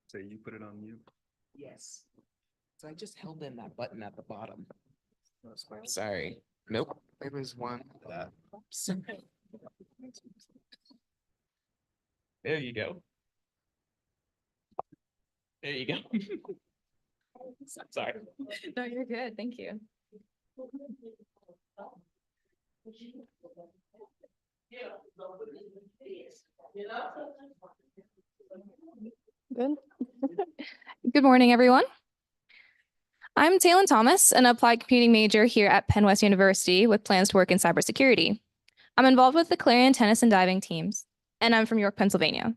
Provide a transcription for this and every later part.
So you put it on mute. Yes. So I just held in that button at the bottom. Oh, Sorry. Nope. There was one. Oops. There you go. There you go. Sorry. No, you're good. Thank you. Good. Good morning, everyone. I'm Taylin Thomas, an applied computing major here at PennWest University with plans to work in cybersecurity. I'm involved with the Clarion tennis and diving teams, and I'm from York, Pennsylvania.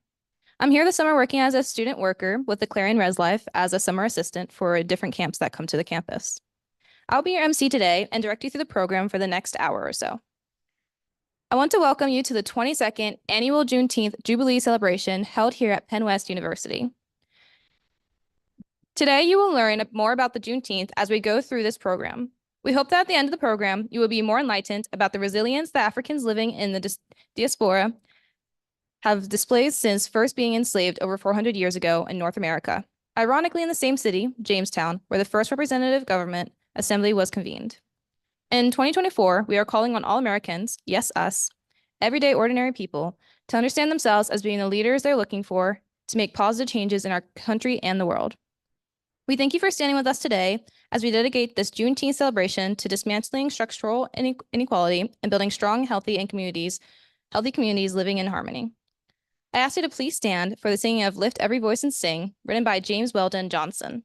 I'm here this summer working as a student worker with the Clarion Res Life as a summer assistant for different camps that come to the campus. I'll be your MC today and direct you through the program for the next hour or so. I want to welcome you to the 22nd annual Juneteenth Jubilee celebration held here at PennWest University. Today, you will learn more about the Juneteenth as we go through this program. We hope that at the end of the program, you will be more enlightened about the resilience that Africans living in the diaspora have displayed since first being enslaved over 400 years ago in North America, ironically in the same city, Jamestown, where the first representative government assembly was convened. In 2024, we are calling on all Americans, yes, us, everyday ordinary people, to understand themselves as being the leaders they're looking for to make positive changes in our country and the world. We thank you for standing with us today as we dedicate this Juneteenth celebration to dismantling structural inequality and building strong, healthy communities living in harmony. I ask you to please stand for the singing of Lift Every Voice and Sing, written by James Weldon Johnson.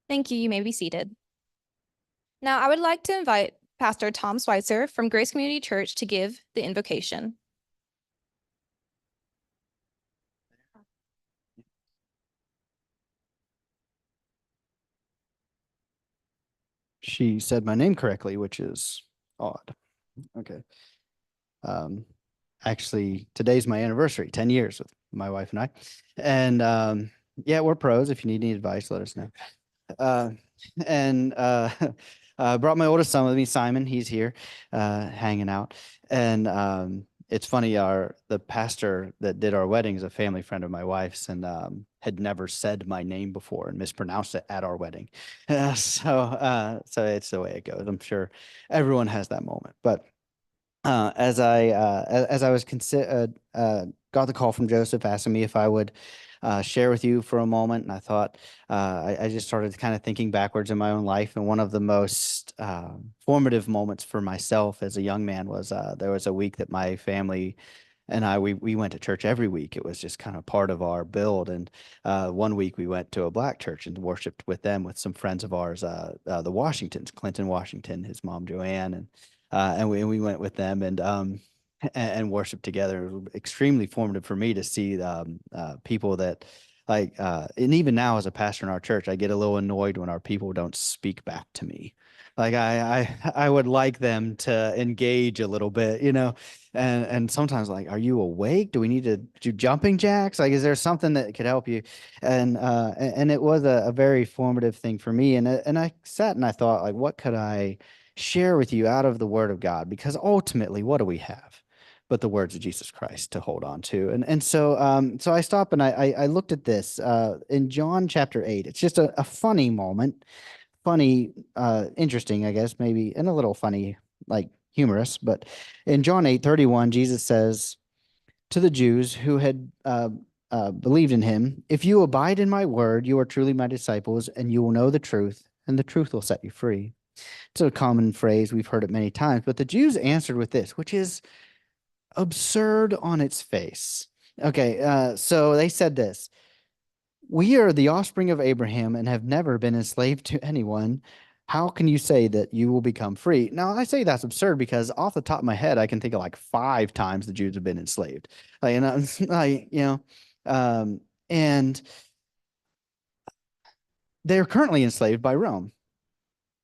Thank you. You may be seated. Now, I would like to invite Pastor Tom Schweitzer from Grace Community Church to give the invocation. She said my name correctly, which is odd. Okay. Actually, today's my anniversary, 10 years with my wife and I. And yeah, we're pros. If you need any advice, let us know. Brought my oldest son with me, Simon. He's here hanging out. And it's funny, the pastor that did our wedding is a family friend of my wife's, and had never said my name before and mispronounced it at our wedding. So it's the way it goes. I'm sure everyone has that moment. But as I was got the call from Joseph asking me if I would share with you for a moment, and I thought I just started kind of thinking backwards in my own life, and one of the most formative moments for myself as a young man was there was a week that my family and we went to church every week. It was just kind of part of our build. And one week we went to a black church and worshiped with them with some friends of ours, the Washingtons, Clinton Washington, his mom Joanne, and we went with them and worshiped together. It was extremely formative for me to see people that and even now as a pastor in our church, I get a little annoyed when our people don't speak back to me. Like I would like them to engage a little bit, and sometimes like, are you awake? Do we need to do jumping jacks? Like, is there something that could help you? And it was a very formative thing for me. And I sat and I thought, like, what could I share with you out of the Word of God? Because ultimately, what do we have but the words of Jesus Christ to hold on to? So I stopped and I looked at this in John chapter 8. It's just a funny moment, funny, interesting, I guess, maybe, and a little funny, like humorous. But in John 8:31, Jesus says to the Jews who had believed in him, "If you abide in my word, you are truly my disciples, and you will know the truth, and the truth will set you free." It's a common phrase. We've heard it many times, but the Jews answered with this, which is absurd on its face. Okay, so they said this: "We are the offspring of Abraham and have never been enslaved to anyone. How can you say that you will become free?" Now, I say that's absurd because off the top of my head, I can think of like 5 times the Jews have been enslaved. And they're currently enslaved by Rome.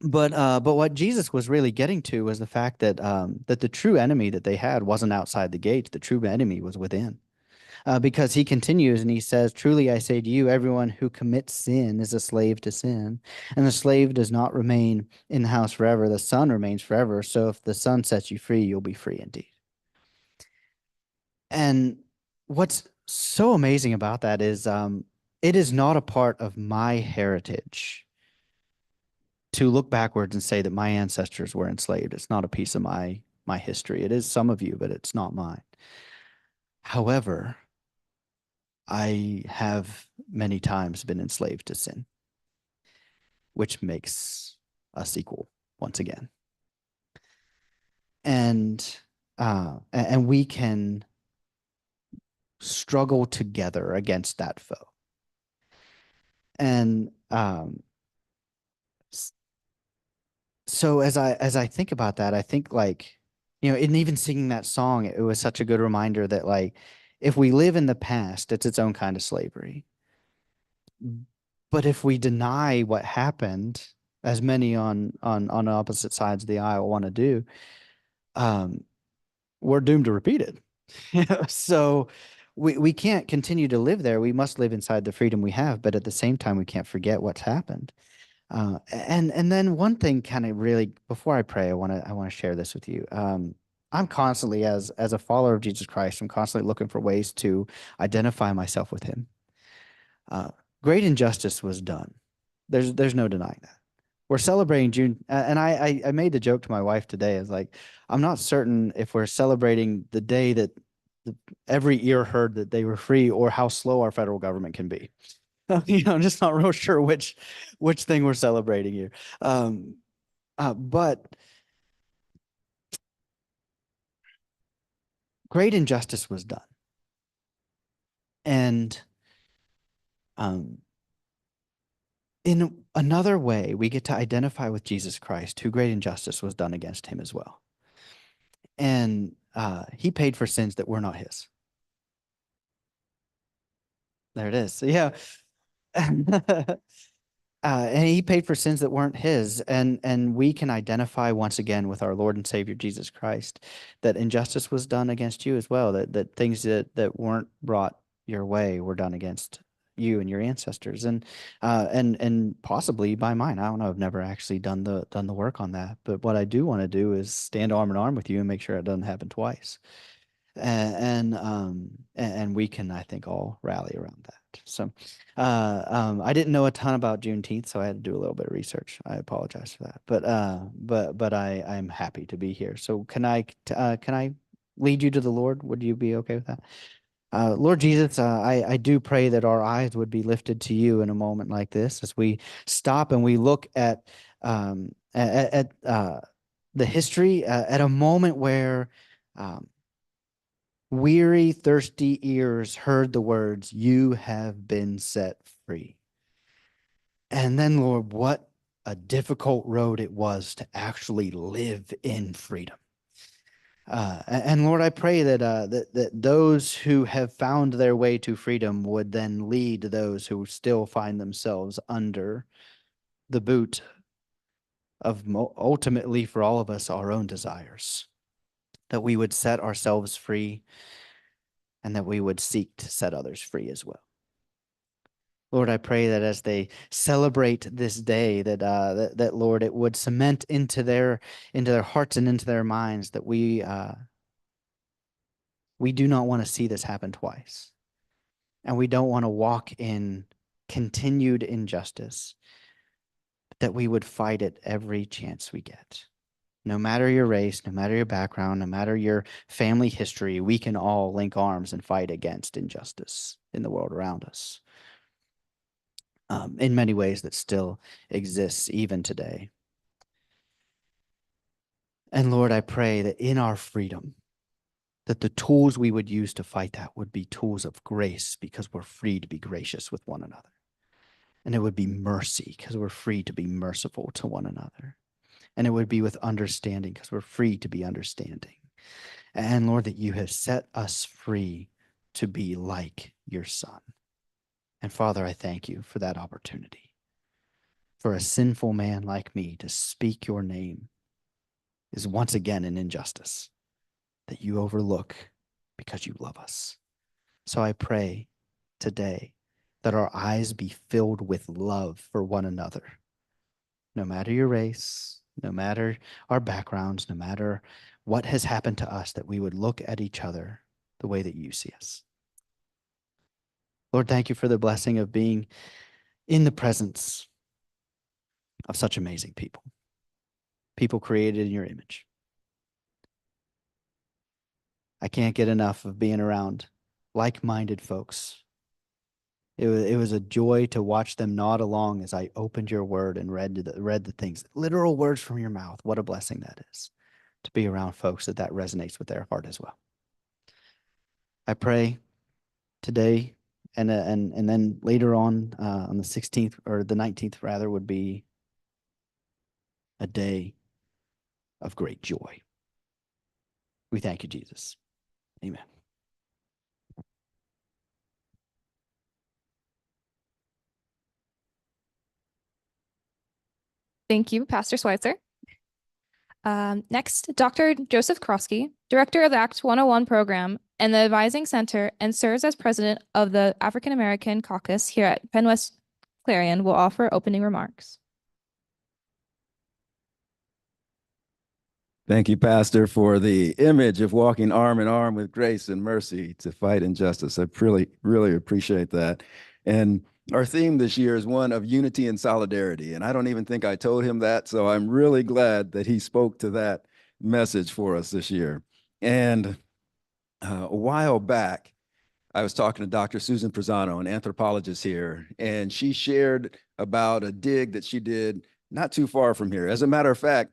But what Jesus was really getting to was the fact that that the true enemy that they had wasn't outside the gates. The true enemy was within. Because he continues and he says, "Truly I say to you, everyone who commits sin is a slave to sin, and the slave does not remain in the house forever. The son remains forever. So if the son sets you free, you'll be free indeed." And what's so amazing about that is it is not a part of my heritage to look backwards and say that my ancestors were enslaved. It's not a piece of my history. It is some of you, but it's not mine. However, I have many times been enslaved to sin, which makes us equal once again. And we can struggle together against that foe. And so as I think about that, I think like, and even singing that song, it was such a good reminder that like, if we live in the past, it's its own kind of slavery. But if we deny what happened, as many on opposite sides of the aisle want to do, we're doomed to repeat it. So we can't continue to live there. We must live inside the freedom we have, but at the same time, we can't forget what's happened. And then one thing kind of really, before I pray, I want to share this with you. I'm constantly, as a follower of Jesus Christ, I'm constantly looking for ways to identify myself with him. Great injustice was done. There's no denying that. We're celebrating June, and I made the joke to my wife today. I was like, I'm not certain if we're celebrating the day that every ear heard that they were free, or how slow our federal government can be. I'm just not real sure which thing we're celebrating here. But great injustice was done. And in another way, we get to identify with Jesus Christ, who great injustice was done against him as well. And he paid for sins that were not his. There it is. So, yeah. And he paid for sins that weren't his. And we can identify once again with our Lord and Savior Jesus Christ, that injustice was done against you as well, that things that weren't brought your way were done against you and your ancestors, and possibly by mine. I don't know. I've never actually done the work on that. But what I do want to do is stand arm in arm with you and make sure it doesn't happen twice. And we can, I think, all rally around that. So I didn't know a ton about Juneteenth, so I had to do a little bit of research. I apologize for that. But I'm happy to be here. So can I lead you to the Lord? Would you be okay with that? Lord Jesus, I do pray that our eyes would be lifted to you in a moment like this, as we stop and we look at the history, at a moment where Weary, thirsty ears heard the words, "You have been set free." And then, Lord, what a difficult road it was to actually live in freedom. And Lord, I pray that those who have found their way to freedom would then lead those who still find themselves under the boot of ultimately for all of us our own desires. That we would set ourselves free and that we would seek to set others free as well. Lord, I pray that as they celebrate this day, that Lord, it would cement into their hearts and into their minds that we do not want to see this happen twice, and we don't want to walk in continued injustice. That we would fight it every chance we get, no matter your race, no matter your background, no matter your family history. We can all link arms and fight against injustice in the world around us. In many ways that still exists even today. And Lord, I pray that in our freedom, that the tools we would use to fight that would be tools of grace, because we're free to be gracious with one another. And it would be mercy, because we're free to be merciful to one another. And it would be with understanding, because we're free to be understanding. And Lord, that you have set us free to be like your Son. And Father, I thank you for that opportunity. For a sinful man like me to speak your name is once again an injustice that you overlook because you love us. So I pray today that our eyes be filled with love for one another, no matter your race, no matter our backgrounds, no matter what has happened to us, that we would look at each other the way that you see us. Lord, thank you for the blessing of being in the presence of such amazing people, people created in your image. I can't get enough of being around like-minded folks. It was a joy to watch them nod along as I opened your word and read the things, literal words from your mouth. What a blessing that is, to be around folks that resonates with their heart as well. I pray today and then later on the 16th or the 19th rather would be a day of great joy. We thank you, Jesus. Amen. Thank you, Pastor Schweitzer. Next, Dr. Joseph Krosky, Director of the Act 101 program and the Advising Center, and serves as president of the African American Caucus here at PennWest Clarion, will offer opening remarks. Thank you, Pastor, for the image of walking arm in arm with grace and mercy to fight injustice. I really appreciate that. And our theme this year is one of unity and solidarity. And I don't even think I told him that. So I'm really glad that he spoke to that message for us this year. And a while back, I was talking to Dr. Susan Prezano, an anthropologist here, and she shared about a dig that she did not too far from here. As a matter of fact,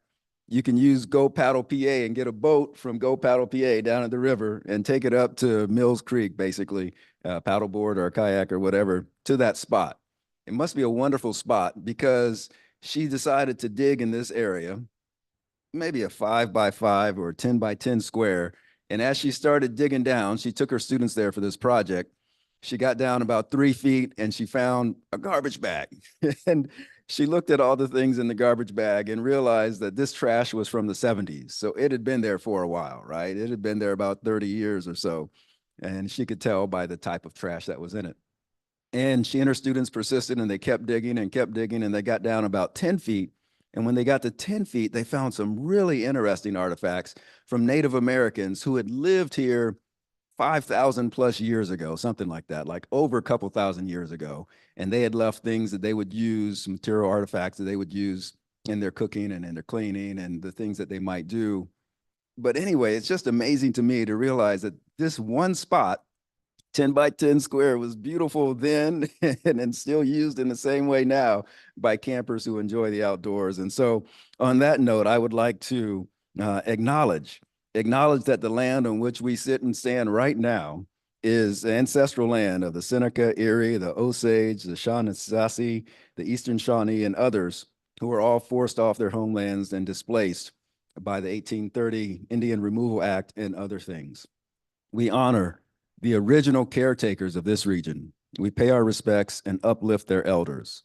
you can use Go Paddle PA and get a boat from Go Paddle PA down at the river and take it up to Mills Creek, basically, paddleboard or a kayak or whatever, to that spot. It must be a wonderful spot because she decided to dig in this area, maybe a 5x5 or a 10x10 square. And as she started digging down, she took her students there for this project. She got down about 3 feet and she found a garbage bag. And she looked at all the things in the garbage bag and realized that this trash was from the 70s. So it had been there for a while, right? It had been there about 30 years or so. And she could tell by the type of trash that was in it. And she and her students persisted and they kept digging and they got down about 10 feet. And when they got to 10 feet, they found some really interesting artifacts from Native Americans who had lived here 5,000 plus years ago, something like that, like over a couple thousand years ago. And they had left things that they would use, material artifacts that they would use in their cooking and in their cleaning and the things that they might do. But anyway, it's just amazing to me to realize that this one spot, 10x10 square, was beautiful then and still used in the same way now by campers who enjoy the outdoors. And so on that note, I would like to acknowledge Acknowledge that the land on which we sit and stand right now is the ancestral land of the Seneca, Erie, the Osage, the Shawnee, the Eastern Shawnee, and others who were all forced off their homelands and displaced by the 1830 Indian Removal Act and other things. We honor the original caretakers of this region. We pay our respects and uplift their elders.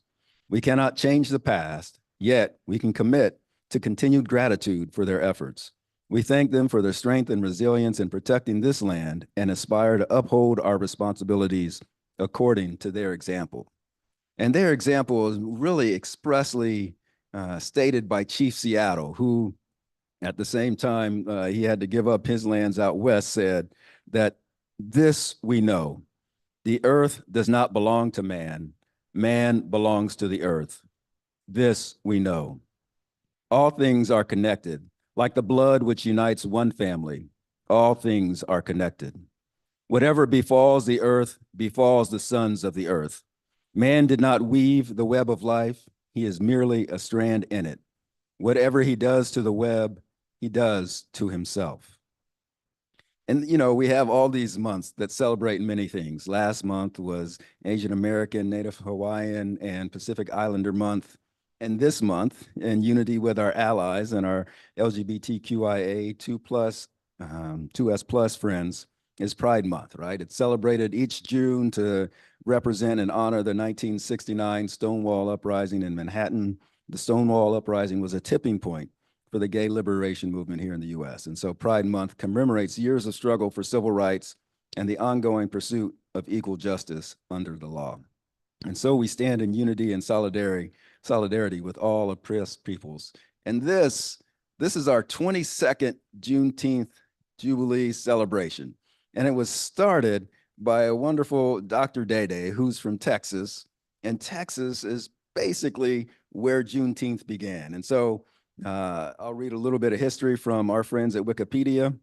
We cannot change the past, yet we can commit to continued gratitude for their efforts. We thank them for their strength and resilience in protecting this land and aspire to uphold our responsibilities according to their example. And their example is really expressly stated by Chief Seattle, who at the same time he had to give up his lands out west, said that this we know, the earth does not belong to man, man belongs to the earth. This we know. All things are connected. Like the blood which unites one family, all things are connected. Whatever befalls the earth befalls the sons of the earth. Man did not weave the web of life. He is merely a strand in it. Whatever he does to the web, he does to himself. And, you know, we have all these months that celebrate many things. Last month was Asian American, Native Hawaiian, and Pacific Islander Month. And this month, in unity with our allies and our LGBTQIA 2S plus friends, is Pride Month, right? It's celebrated each June to represent and honor the 1969 Stonewall Uprising in Manhattan. The Stonewall Uprising was a tipping point for the gay liberation movement here in the US. And so Pride Month commemorates years of struggle for civil rights and the ongoing pursuit of equal justice under the law. And so we stand in unity and solidarity with all oppressed peoples. And this is our 22nd Juneteenth Jubilee celebration. And it was started by a wonderful Dr. Day, who's from Texas. And Texas is basically where Juneteenth began. And so I'll read a little bit of history from our friends at Wikipedia.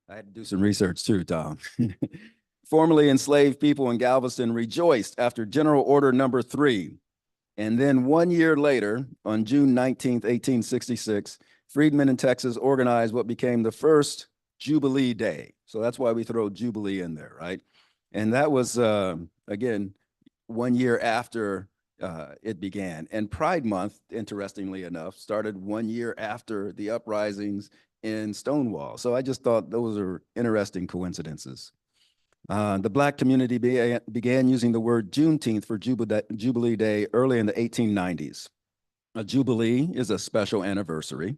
I had to do some research too, Tom. Formerly enslaved people in Galveston rejoiced after General Order Number 3. And then 1 year later, on June 19th, 1866, freedmen in Texas organized what became the first Jubilee Day. So that's why we throw Jubilee in there, right? And that was, again, 1 year after it began. And Pride Month, interestingly enough, started 1 year after the uprisings in Stonewall. So I just thought those are interesting coincidences. The Black community began using the word Juneteenth for Jubilee Day early in the 1890s. A Jubilee is a special anniversary,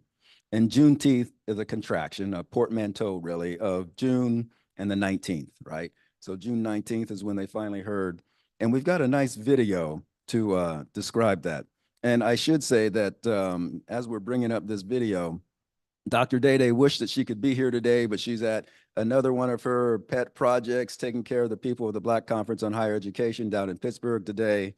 and Juneteenth is a contraction, a portmanteau really, of June and the 19th, right? So June 19th is when they finally heard, and we've got a nice video to describe that. And I should say that as we're bringing up this video, Dr. Day wished that she could be here today, but she's at another one of her pet projects, taking care of the people of the Black Conference on Higher Education down in Pittsburgh today.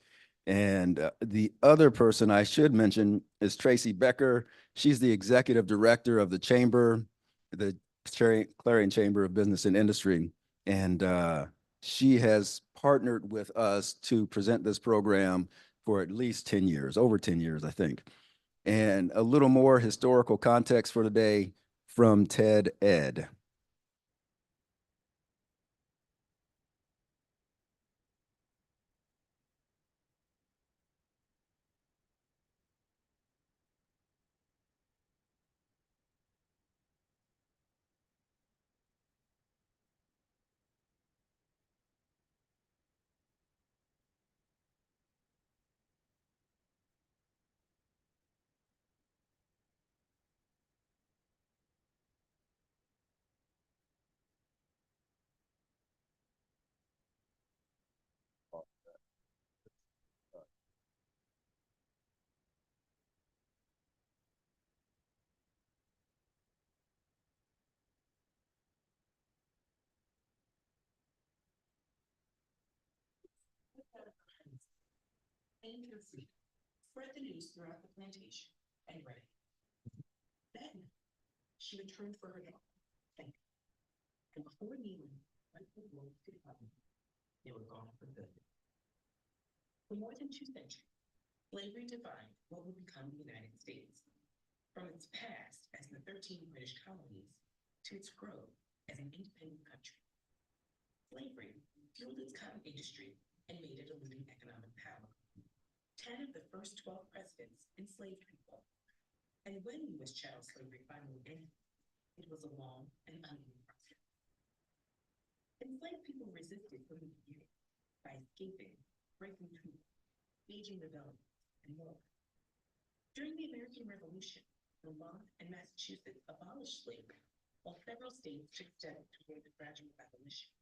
And the other person I should mention is Tracy Becker. She's the executive director of the chamber, the Clarion Chamber of Business and Industry. And she has partnered with us to present this program for at least 10 years, over 10 years, I think. And a little more historical context for today from Ted Ed. Spread the news throughout the plantation and read it. Then she returned for her dog, and before kneeling, went to the Lord to heaven. They were gone for good. For more than 2 centuries, slavery defined what would become the United States. from its past as the 13 British colonies to its growth as an independent country. Slavery fueled its cotton industry and made it a leading economic power. 10 of the first 12 presidents enslaved people. And when U.S. chattel slavery finally ended, it was a long and uneven process. Enslaved people resisted from the beginning by escaping, breaking through, waging rebellion, and more. During the American Revolution, Vermont and Massachusetts abolished slavery, while several states took steps toward the gradual abolition.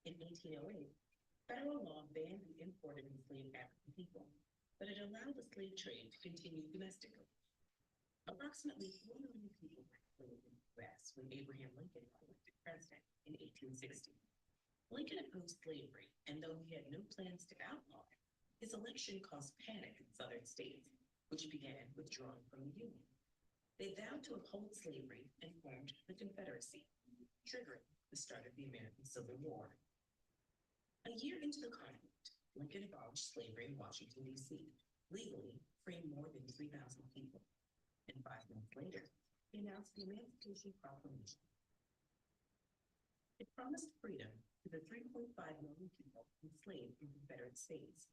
In 1808, federal law banned the import of enslaved African people, but it allowed the slave trade to continue domestically. Approximately 4 million people were enslaved in the U.S. when Abraham Lincoln was elected president in 1860. Lincoln opposed slavery, and though he had no plans to outlaw it, his election caused panic in southern states, which began withdrawing from the Union. They vowed to uphold slavery and formed the Confederacy, triggering the start of the American Civil War. A year into the conflict, Lincoln abolished slavery in Washington, D.C., legally freeing more than 3,000 people. And 5 months later, he announced the Emancipation Proclamation. It promised freedom to the 3.5 million people enslaved in Confederate states,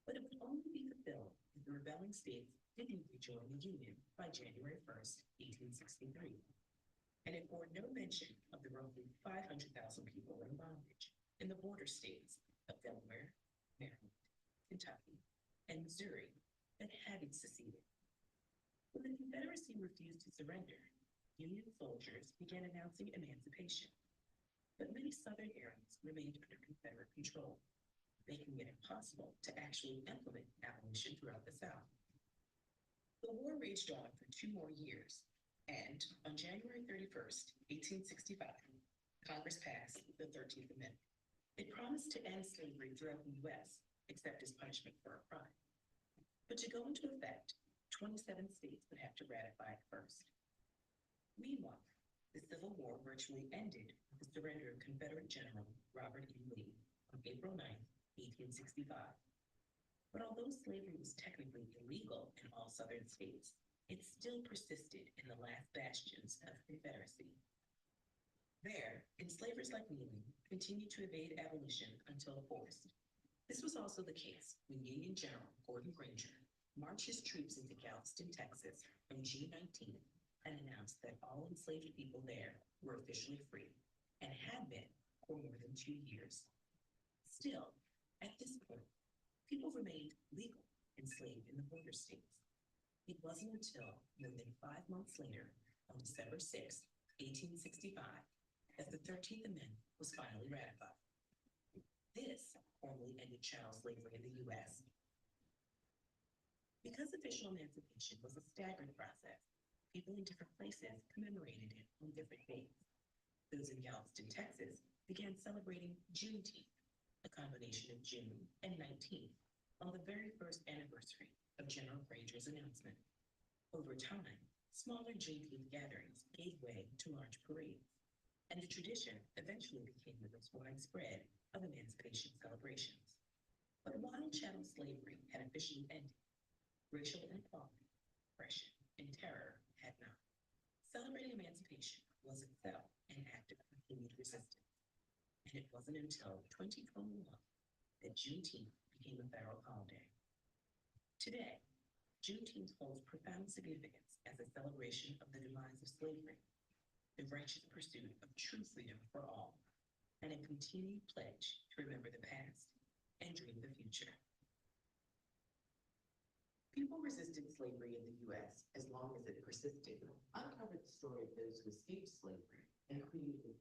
but it would only be fulfilled if the rebelling states didn't rejoin the Union by January 1st, 1863. And it bore no mention of the roughly 500,000 people in bondage in the border states of Delaware, Maryland, Kentucky, and Missouri that hadn't seceded. When the Confederacy refused to surrender, Union soldiers began announcing emancipation. But many southern areas remained under Confederate control, making it impossible to actually implement abolition throughout the South. The war raged on for 2 more years, and on January 31st, 1865, Congress passed the 13th Amendment. It promised to end slavery throughout the U.S., except as punishment for a crime. But to go into effect, 27 states would have to ratify it first. Meanwhile, the Civil War virtually ended with the surrender of Confederate General Robert E. Lee on April 9, 1865. But although slavery was technically illegal in all southern states, it still persisted in the last bastions of the Confederacy. There, enslavers like Neely continued to evade abolition until forced. This was also the case when Union General Gordon Granger marched his troops into Galveston, Texas on June 19th and announced that all enslaved people there were officially free and had been for more than 2 years. Still, at this point, people remained legal enslaved in the border states. It wasn't until more than 5 months later, on December 6, 1865, that the 13th Amendment was finally ratified. This formally ended chattel slavery in the U.S. Because official emancipation was a staggered process, people in different places commemorated it on different dates. Those in Galveston, Texas, began celebrating Juneteenth, a combination of June and 19th, on the very first anniversary of General Granger's announcement. Over time, smaller Juneteenth gatherings gave way to large parades, and the tradition eventually became the most widespread of emancipation celebrations. But while chattel slavery had officially ended, racial inequality, oppression, and terror had not. Celebrating emancipation was itself an act of continued resistance, and it wasn't until 2021 that Juneteenth became a federal holiday. Today, Juneteenth holds profound significance as a celebration of the demise of slavery, the righteous pursuit of true freedom for all, and a continued pledge to remember the past and dream the future. People resisted slavery in the U.S. as long as it persisted, uncovered the story of those who escaped slavery, and created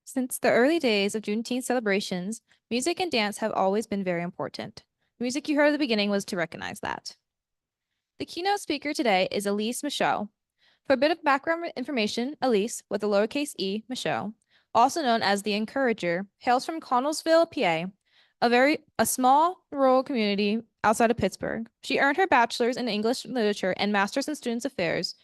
Since the early days of Juneteenth celebrations, music and dance have always been very important. The music you heard at the beginning was to recognize that. The keynote speaker today is Elise Michaud. For a bit of background information, Elise, with a lowercase e, Michaud, also known as the Encourager, hails from Connellsville, PA, a small rural community outside of Pittsburgh. She earned her bachelor's in English literature and master's in students affairs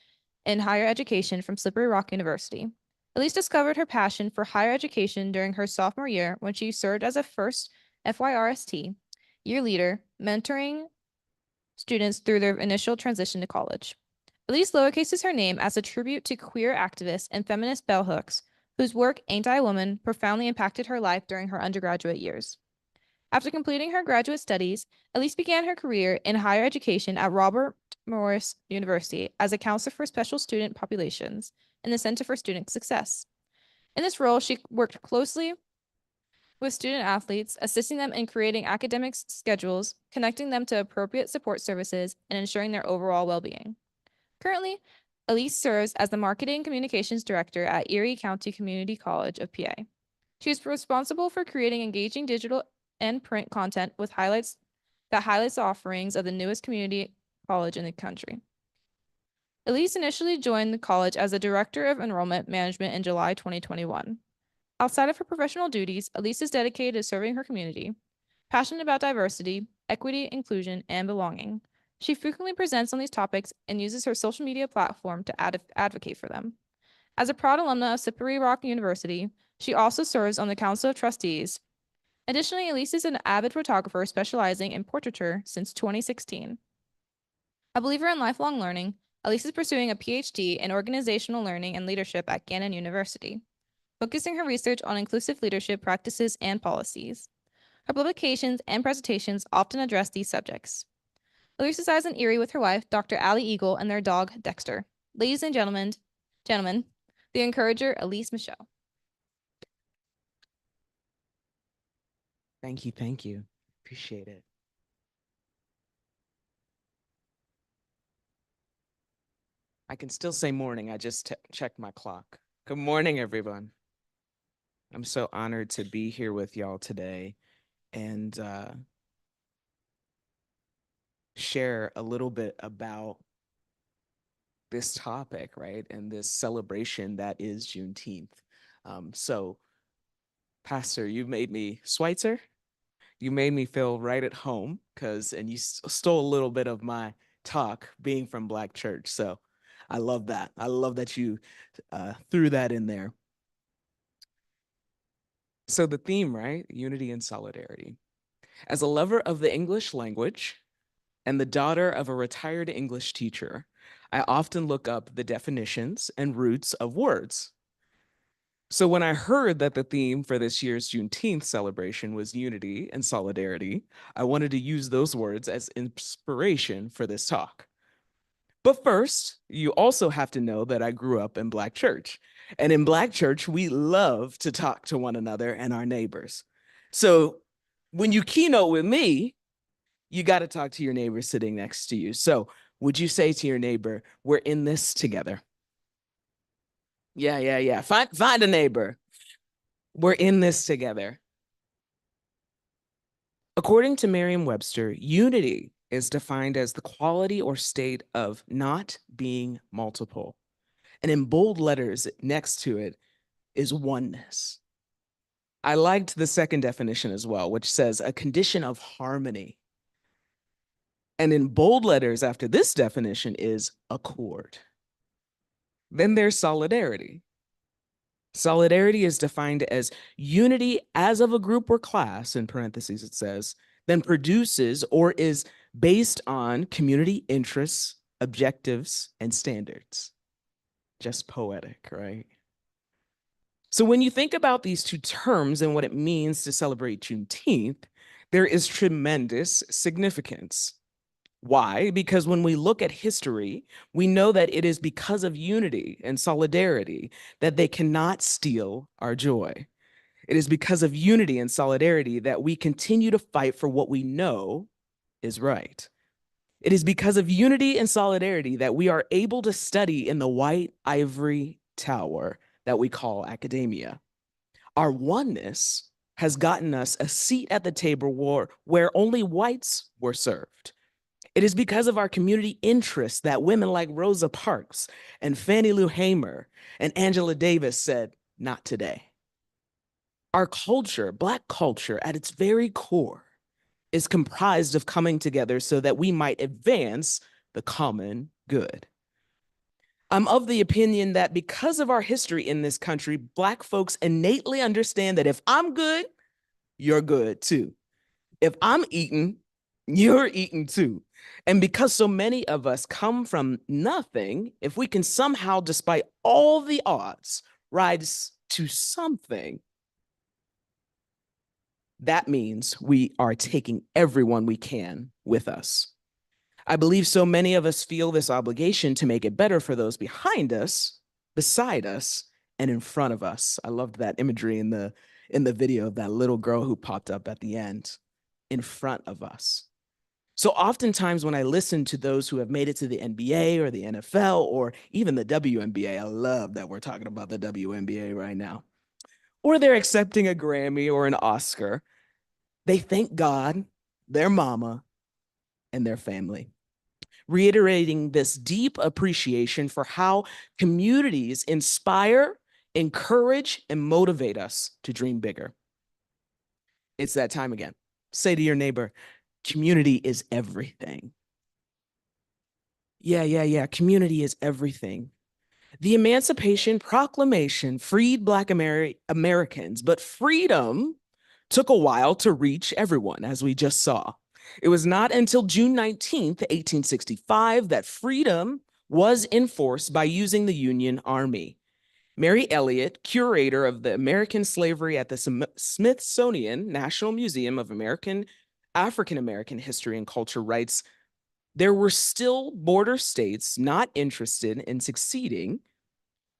in higher education from Slippery Rock University. Elise discovered her passion for higher education during her sophomore year when she served as a first FYRST, year leader, mentoring students through their initial transition to college. Elise lowercases her name as a tribute to queer activist and feminist bell hooks, whose work, Ain't I a Woman, profoundly impacted her life during her undergraduate years. After completing her graduate studies, Elise began her career in higher education at Robert Morris University as a counselor for special student populations in the Center for Student Success. In this role, she worked closely with student athletes, assisting them in creating academic schedules, connecting them to appropriate support services, and ensuring their overall well-being. Currently, Elise serves as the Marketing Communications Director at Erie County Community College of PA. She is responsible for creating engaging digital and print content with highlights the offerings of the newest community college in the country. Elise initially joined the college as the Director of Enrollment Management in July 2021. Outside of her professional duties, Elise is dedicated to serving her community, passionate about diversity, equity, inclusion, and belonging. She frequently presents on these topics and uses her social media platform to advocate for them. As a proud alumna of Slippery Rock University, she also serves on the Council of Trustees. Additionally, Elise is an avid photographer specializing in portraiture since 2016. A believer in lifelong learning, Elise is pursuing a PhD in organizational learning and leadership at Gannon University, focusing her research on inclusive leadership practices and policies. Her publications and presentations often address these subjects. Elise resides in Erie with her wife, Dr. Allie Eagle, and their dog, Dexter. Ladies and gentlemen, the encourager, Elise Michelle. Thank you. Thank you. Appreciate it. I can still say morning. I just checked my clock. Good morning, everyone. I'm so honored to be here with y'all today and share a little bit about this topic, right? And this celebration that is Juneteenth. So, Pastor, you made me, Schweitzer, you made me feel right at home and you stole a little bit of my talk being from Black church. So I love that. I love that you threw that in there. So the theme, right? Unity and solidarity. As a lover of the English language and the daughter of a retired English teacher, I often look up the definitions and roots of words. So when I heard that the theme for this year's Juneteenth celebration was unity and solidarity, I wanted to use those words as inspiration for this talk. But first, you also have to know that I grew up in Black church. And in Black church, we love to talk to one another and our neighbors. So when you keynote with me, you got to talk to your neighbor sitting next to you. So would you say to your neighbor, we're in this together? Yeah. Find a neighbor. We're in this together. According to Merriam-Webster, unity is defined as the quality or state of not being multiple. And in bold letters next to it is oneness. I liked the second definition as well, which says a condition of harmony. And in bold letters after this definition is accord. Then there's solidarity. Solidarity is defined as unity as of a group or class, in parentheses it says, then produces or is based on community interests, objectives, and standards. Just poetic, right? So when you think about these two terms and what it means to celebrate Juneteenth, there is tremendous significance. Why? Because when we look at history, we know that it is because of unity and solidarity that they cannot steal our joy. It is because of unity and solidarity that we continue to fight for what we know is right. It is because of unity and solidarity that we are able to study in the white ivory tower that we call academia. Our oneness has gotten us a seat at the table where only whites were served. It is because of our community interests that women like Rosa Parks and Fannie Lou Hamer and Angela Davis said, not today. Our culture, Black culture, at its very core, is comprised of coming together so that we might advance the common good. I'm of the opinion that because of our history in this country, Black folks innately understand that if I'm good, you're good too. If I'm eating, you're eating too. And because so many of us come from nothing, if we can somehow, despite all the odds, rise to something, that means we are taking everyone we can with us. I believe so many of us feel this obligation to make it better for those behind us, beside us, and in front of us. I loved that imagery in the video of that little girl who popped up at the end, in front of us. So oftentimes when I listen to those who have made it to the NBA or the NFL or even the WNBA, I love that we're talking about the WNBA right now, or they're accepting a Grammy or an Oscar, they thank God, their mama, and their family, reiterating this deep appreciation for how communities inspire, encourage, and motivate us to dream bigger. It's that time again. Say to your neighbor, community is everything. Yeah. Community is everything. The Emancipation Proclamation freed Black Americans, but freedom took a while to reach everyone, as we just saw. It was not until June 19th, 1865, that freedom was enforced by using the Union Army. Mary Elliott, curator of the American slavery at the Smithsonian National Museum of African American History and Culture, writes, there were still border states not interested in succeeding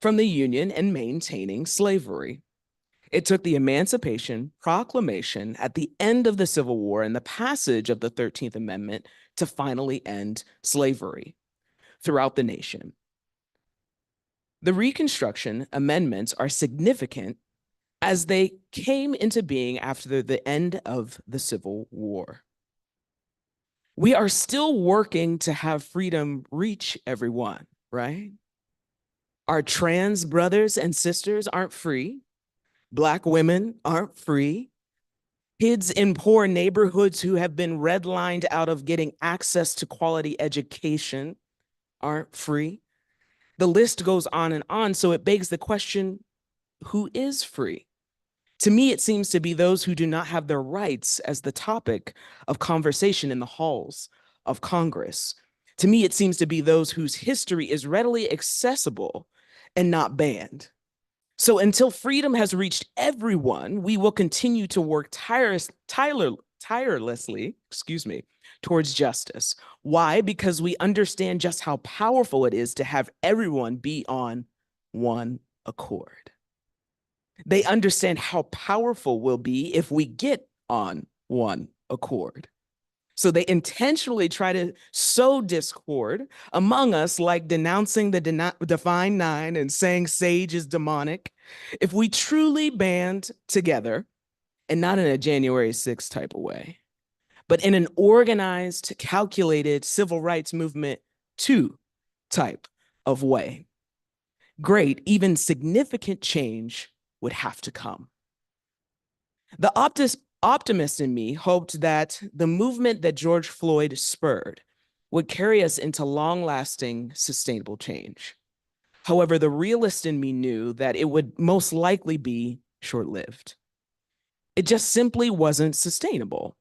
from the Union and maintaining slavery. It took the Emancipation Proclamation at the end of the Civil War and the passage of the 13th Amendment to finally end slavery throughout the nation. The Reconstruction amendments are significant as they came into being after the end of the Civil War. We are still working to have freedom reach everyone, right? Our trans brothers and sisters aren't free. Black women aren't free. Kids in poor neighborhoods who have been redlined out of getting access to quality education aren't free. The list goes on and on, so it begs the question, who is free? To me, it seems to be those who do not have their rights as the topic of conversation in the halls of Congress. To me, it seems to be those whose history is readily accessible and not banned. So until freedom has reached everyone, we will continue to work tirelessly, towards justice. Why? Because we understand just how powerful it is to have everyone be on one accord. They understand how powerful we'll be if we get on one accord. So they intentionally try to sow discord among us, like denouncing the Divine Nine and saying sage is demonic. If we truly band together, and not in a January 6th type of way, but in an organized, calculated civil rights movement 2 type of way, great, even significant change would have to come. The optimist in me hoped that the movement that George Floyd spurred would carry us into long-lasting, sustainable change. However, the realist in me knew that it would most likely be short-lived. It just simply wasn't sustainable,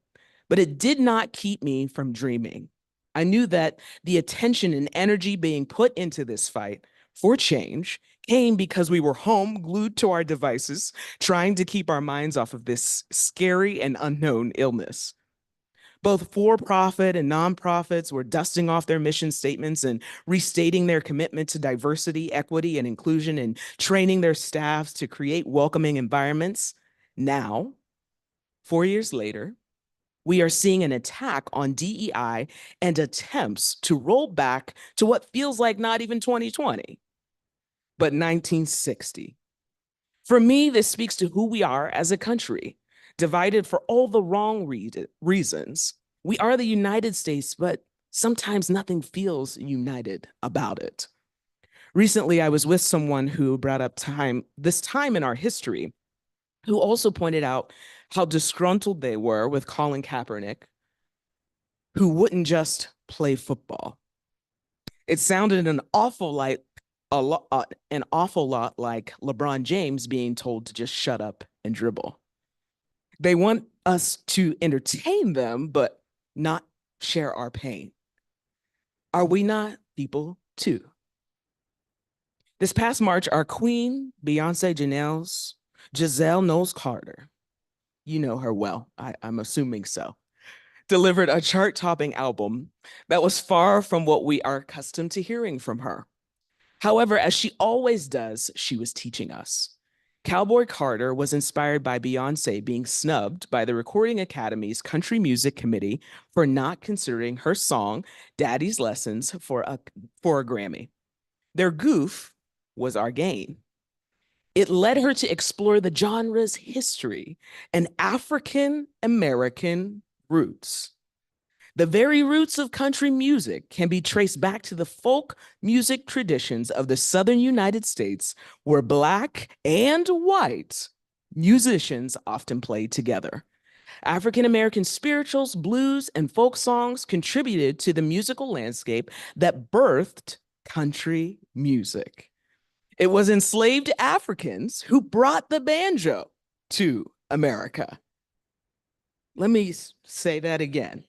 but it did not keep me from dreaming. I knew that the attention and energy being put into this fight for change came because we were home, glued to our devices, trying to keep our minds off of this scary and unknown illness. Both for-profit and nonprofits were dusting off their mission statements and restating their commitment to diversity, equity, and inclusion, and training their staffs to create welcoming environments. Now, 4 years later, we are seeing an attack on DEI and attempts to roll back to what feels like not even 2020. But 1960. For me, this speaks to who we are as a country, divided for all the wrong reasons. We are the United States, but sometimes nothing feels united about it. Recently, I was with someone who brought up this time in our history, who also pointed out how disgruntled they were with Colin Kaepernick, who wouldn't just play football. It sounded an awful lot like LeBron James being told to just shut up and dribble. They want us to entertain them, but not share our pain? Are we not people too? This past March, our queen, Giselle Knowles Carter, you know her well, I'm assuming so, delivered a chart-topping album that was far from what we are accustomed to hearing from her. However, as she always does, she was teaching us. Cowboy Carter was inspired by Beyonce being snubbed by the Recording Academy's Country Music Committee for not considering her song Daddy's Lessons for a Grammy. Their goof was our gain. It led her to explore the genre's history and African American roots. The very roots of country music can be traced back to the folk music traditions of the Southern United States, where Black and white musicians often played together. African American spirituals, blues, and folk songs contributed to the musical landscape that birthed country music. It was enslaved Africans who brought the banjo to America. Let me say that again.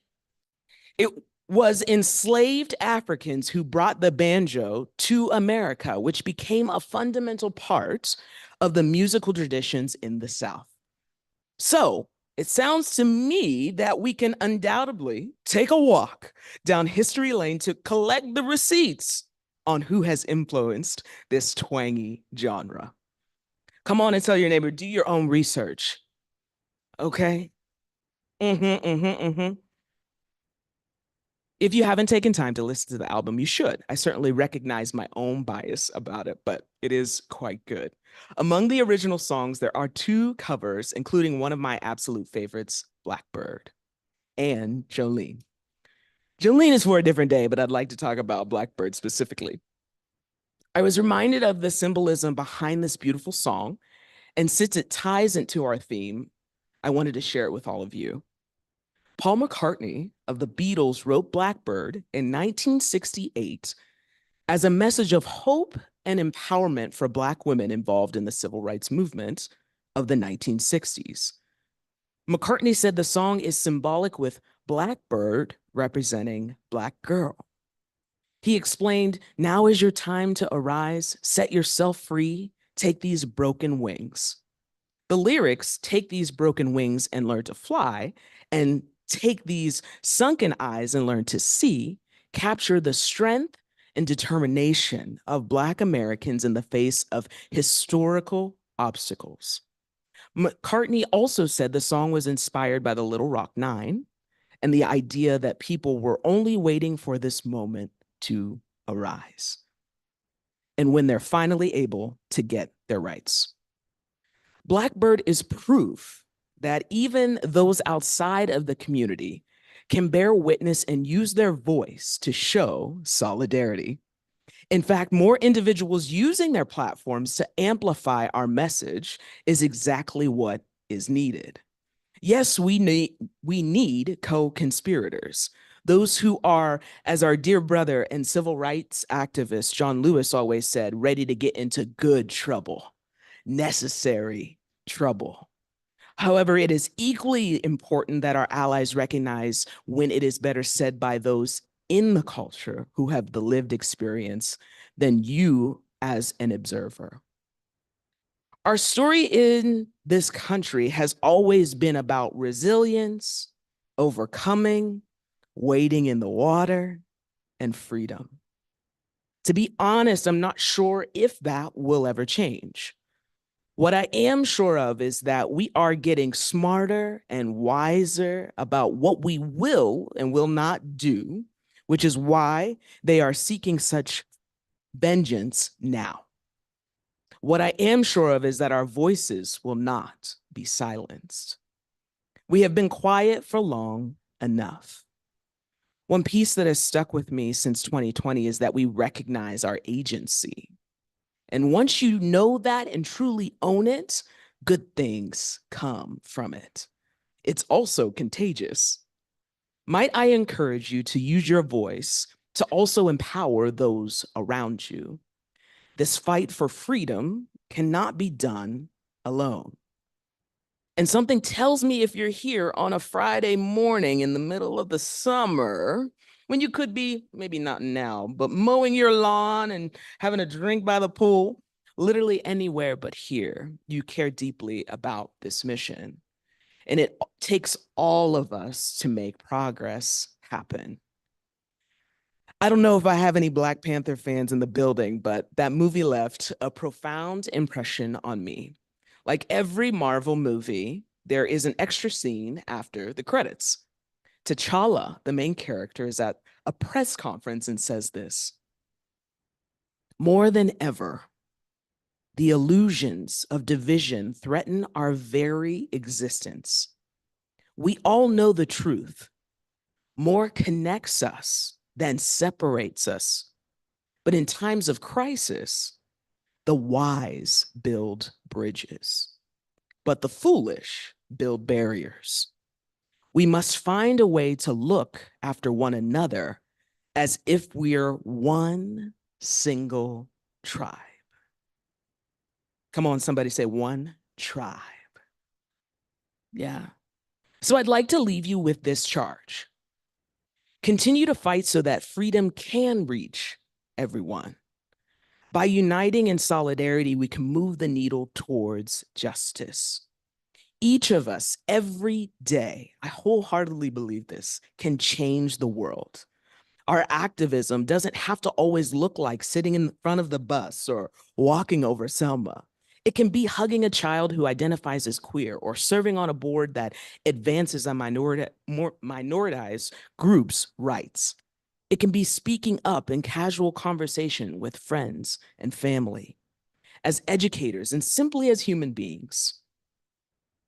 It was enslaved Africans who brought the banjo to America, which became a fundamental part of the musical traditions in the South. So it sounds to me that we can undoubtedly take a walk down history lane to collect the receipts on who has influenced this twangy genre. Come on and tell your neighbor, do your own research. Okay? If you haven't taken time to listen to the album, you should. I certainly recognize my own bias about it, but it is quite good. Among the original songs, there are 2 covers, including one of my absolute favorites, Blackbird and Jolene. Jolene is for a different day, but I'd like to talk about Blackbird specifically. I was reminded of the symbolism behind this beautiful song, and since it ties into our theme, I wanted to share it with all of you. Paul McCartney of the Beatles wrote Blackbird in 1968 as a message of hope and empowerment for Black women involved in the civil rights movement of the 1960s. McCartney said the song is symbolic, with Blackbird representing Black girl. He explained, "Now is your time to arise, set yourself free, take these broken wings." The lyrics, "Take these broken wings and learn to fly," and "Take these sunken eyes and learn to see," capture the strength and determination of Black Americans in the face of historical obstacles. McCartney also said the song was inspired by the Little Rock Nine and the idea that people were only waiting for this moment to arise, and when they're finally able to get their rights. Blackbird is proof that even those outside of the community can bear witness and use their voice to show solidarity. In fact, more individuals using their platforms to amplify our message is exactly what is needed. Yes, we need co-conspirators, those who are, as our dear brother and civil rights activist John Lewis always said, ready to get into good trouble, necessary trouble. However, it is equally important that our allies recognize when it is better said by those in the culture who have the lived experience than you as an observer. Our story in this country has always been about resilience, overcoming, wading in the water, and freedom. To be honest, I'm not sure if that will ever change. What I am sure of is that we are getting smarter and wiser about what we will and will not do, which is why they are seeking such vengeance now. What I am sure of is that our voices will not be silenced. We have been quiet for long enough. One piece that has stuck with me since 2020 is that we recognize our agency. And once you know that and truly own it, good things come from it. It's also contagious. Might I encourage you to use your voice to also empower those around you? This fight for freedom cannot be done alone. And something tells me if you're here on a Friday morning in the middle of the summer, when you could be, maybe not now, but mowing your lawn and having a drink by the pool, literally anywhere but here, you care deeply about this mission. And it takes all of us to make progress happen. I don't know if I have any Black Panther fans in the building, but that movie left a profound impression on me. Like every Marvel movie, there is an extra scene after the credits. T'Challa, the main character, is at a press conference and says this: "More than ever, the illusions of division threaten our very existence. We all know the truth. More connects us than separates us. But in times of crisis, the wise build bridges, but the foolish build barriers. We must find a way to look after one another as if we're one single tribe." Come on, somebody say one tribe. Yeah. So I'd like to leave you with this charge. Continue to fight so that freedom can reach everyone. By uniting in solidarity, we can move the needle towards justice. Each of us, every day, I wholeheartedly believe this, can change the world. Our activism doesn't have to always look like sitting in front of the bus or walking over Selma. It can be hugging a child who identifies as queer or serving on a board that advances a minoritized groups' rights. It can be speaking up in casual conversation with friends and family. As educators and simply as human beings,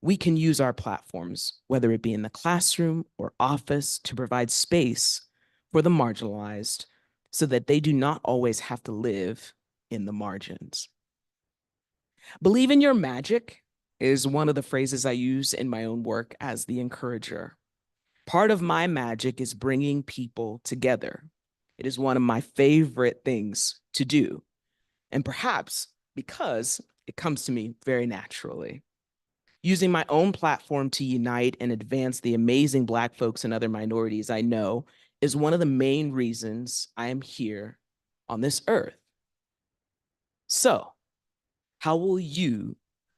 we can use our platforms, whether it be in the classroom or office, to provide space for the marginalized so that they do not always have to live in the margins. Believe in your magic is one of the phrases I use in my own work as the encourager. Part of my magic is bringing people together. It is one of my favorite things to do, and perhaps because it comes to me very naturally. Using my own platform to unite and advance the amazing Black folks and other minorities I know is one of the main reasons I am here on this earth. So, how will you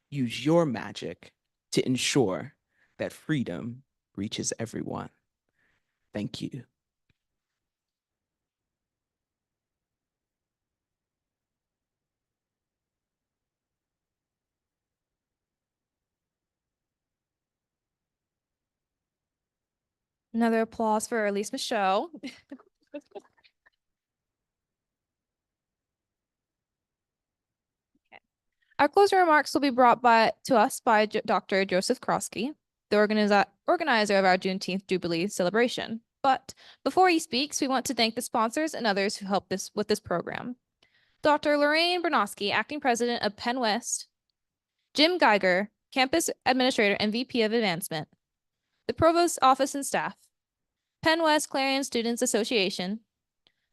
use your magic to ensure that freedom reaches everyone? Thank you. Another applause for Elise Michaud. Our closing remarks will be brought to us by Dr. Joseph Krosky, the organizer of our Juneteenth Jubilee celebration. But before he speaks, we want to thank the sponsors and others who helped with this program. Dr. Lorraine Bernosky, acting president of PennWest; Jim Geiger, campus administrator and VP of advancement; the provost's office and staff; PennWest Clarion Students Association;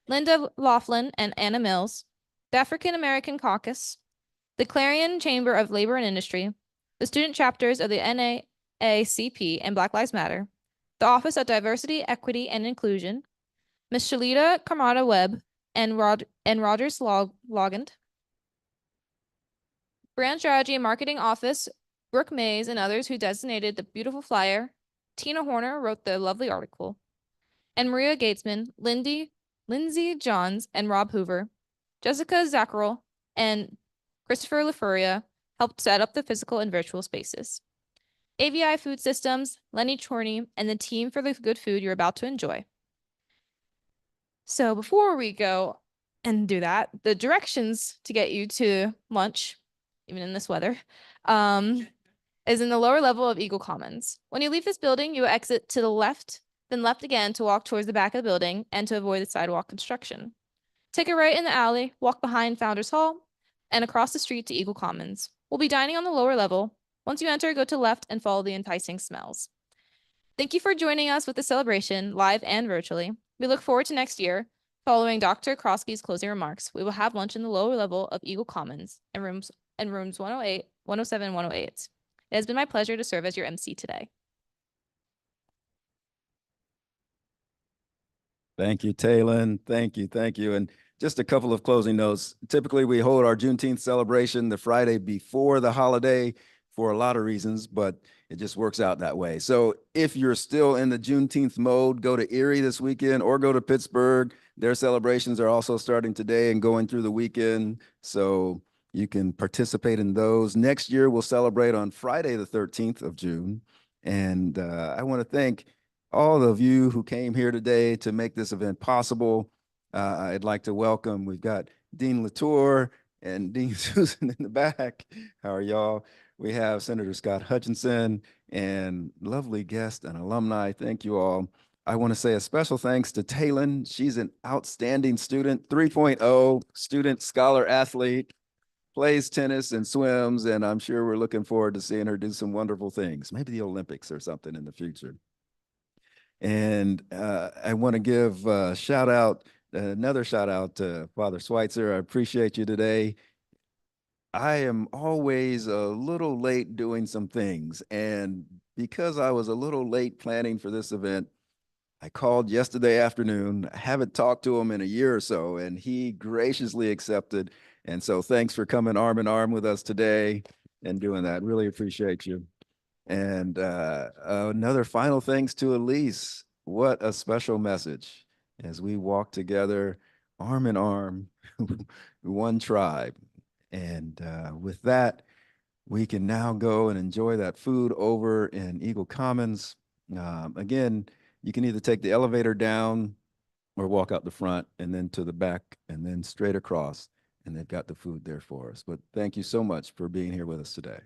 Linda Laughlin and Anna Mills; the African American Caucus; the Clarion Chamber of Labor and Industry; the student chapters of the NAACP and Black Lives Matter; the Office of Diversity, Equity, and Inclusion; Ms. Shalita Karmada Webb and Rogers Logand; Brand Strategy and Marketing Office, Brooke Mays and others who designated the beautiful flyer; Tina Horner wrote the lovely article; and Maria Gatesman, Lindsay Johns, and Rob Hoover; Jessica Zackerl and Christopher LaFuria helped set up the physical and virtual spaces. AVI Food Systems, Lenny Chorney, and the team for the good food you're about to enjoy. So before we go and do that, the directions to get you to lunch, even in this weather, is in the lower level of Eagle Commons. When you leave this building, you exit to the left, then left again to walk towards the back of the building and to avoid the sidewalk construction. Take a right in the alley, walk behind Founders Hall, and across the street to Eagle Commons. We'll be dining on the lower level. Once you enter, go to left and follow the enticing smells. Thank you for joining us with the celebration, live and virtually. We look forward to next year. Following Dr. Krosky's closing remarks, we will have lunch in the lower level of Eagle Commons and rooms 108, 107, 108. It has been my pleasure to serve as your MC today. Thank you, Taylon. Thank you. Thank you. And just a couple of closing notes. Typically, we hold our Juneteenth celebration the Friday before the holiday for a lot of reasons, but it just works out that way. So if you're still in the Juneteenth mode, go to Erie this weekend or go to Pittsburgh. Their celebrations are also starting today and going through the weekend. So you can participate in those. Next year, we'll celebrate on Friday, the 13th of June. And I want to thank all of you who came here today to make this event possible. I'd like to welcome, we've got Dean Latour and Dean Susan in the back. How are y'all? We have Senator Scott Hutchinson and lovely guest and alumni. Thank you all. I want to say a special thanks to Taylon. She's an outstanding student, 3.0 student, scholar, athlete, plays tennis and swims, and I'm sure we're looking forward to seeing her do some wonderful things, maybe the Olympics or something in the future. And I want to give another shout out to Father Schweitzer. I appreciate you today. I am always a little late doing some things. And because I was a little late planning for this event, I called yesterday afternoon. I haven't talked to him in a year or so, and he graciously accepted. And so thanks for coming arm in arm with us today and doing that. Really appreciate you. And another final thanks to Elise. What a special message as we walk together arm in arm, one tribe. And with that, we can now go and enjoy that food over in Eagle Commons. Again, you can either take the elevator down or walk out the front and then to the back and then straight across. And they've got the food there for us. But thank you so much for being here with us today.